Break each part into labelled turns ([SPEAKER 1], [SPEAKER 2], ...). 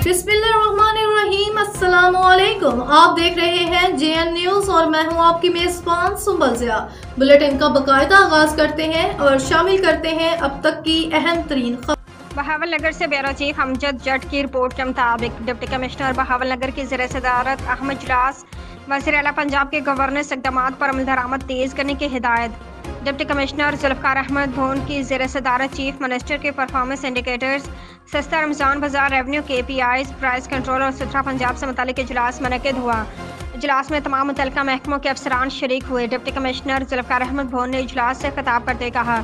[SPEAKER 1] बिस्मिल्लाहिर्रहमानिर्रहीम। अस्सलाम वालेकुम। आप देख रहे हैं JN न्यूज और मैं हूं आपकी मेजबान सुंबल ज़िया। बुलेटिन का बाकायदा आगाज करते हैं और शामिल करते हैं अब तक की अहम तरीन खबर।
[SPEAKER 2] बहावलनगर से ब्यूरो चीफ अमजद जट की रिपोर्ट के मुताबिक डिप्टी कमिश्नर बहावलनगर की ज़ेर सदारत अहमद इजलास वज़ीर आला पंजाब के गवर्नेंस इक़दामात पर अमल दरामद तेज़ करने की हिदायत। डिप्टी कमिश्नर जुल्फ़िकार अहमद भून की ज़ेर सदारत चीफ मिनिस्टर के परफॉर्मेंस इंडिकेटर्स, सस्ता रमज़ान बाजार रेवन्यू KPIs, प्राइस कंट्रोल और सुथरा पंजाब से मुतालिक इजलास मुनक़िद हुआ। इजलास में तमाम मुतल्लिका महकमों के अफसरान शरीक हुए। डिप्टी कमिश्नर जुल्फ़िकार अहमद भून ने इजलास से खिताब करते कहा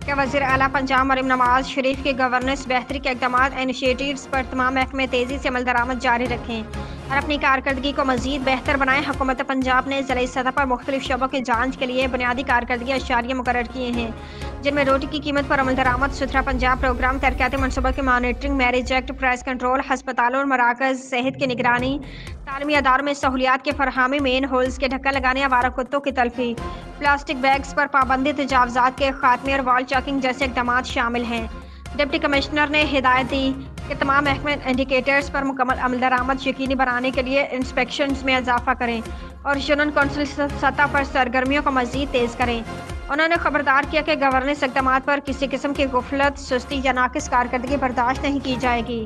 [SPEAKER 2] कि वज़ीर आला पंजाब मरीम नवाज शरीफ के गवर्नेंस बेहतरी के इक़दामात इनिशिएटिव्स पर तमाम महकमे तेज़ी से अमल दरामद जारी रखें और अपनी कारकर्दगी को मज़ीद बेहतर बनाएं। हुकूमत पंजाब ने ज़िले सतह पर मुख्तलिफ शोबों की जाँच के लिए बुनियादी कारकर्दगी अशारिया मुकर्रर किए हैं, जिनमें रोटी की कीमत पर अमल दरामद, सुथरा पंजाब प्रोग्राम, तरक्याती मनसूबों की monitoring, marriage act, price control, हस्पतालों और मराकज़ सेहत की निगरानी, तालीमी अदारों में सहूलियात की फरहमी, मेन होल्स के ढक्कन लगाने, आवारा कुत्तों की तलफी, प्लास्टिक बैग्स पर पाबंदी, तजावज़ात के खात्मे और वॉल चेकिंग जैसे इक़दामात शामिल हैं। डिप्टी कमिश्नर ने हिदायत दी कि तमाम महकमे इंडिकेटर्स पर मुकम्मल अमल दरामद यकीनी बनाने के लिए इंस्पेक्शंस में इजाफा करें और यूनियन कौंसिल सतह पर सरगर्मियों को मज़ीद तेज़ करें। उन्होंने खबरदार किया कि गवर्नेंस इक़दामात पर किसी किस्म की गुफलत, सुस्ती या नाकिस कारकर्दगी बर्दाश्त नहीं की जाएगी।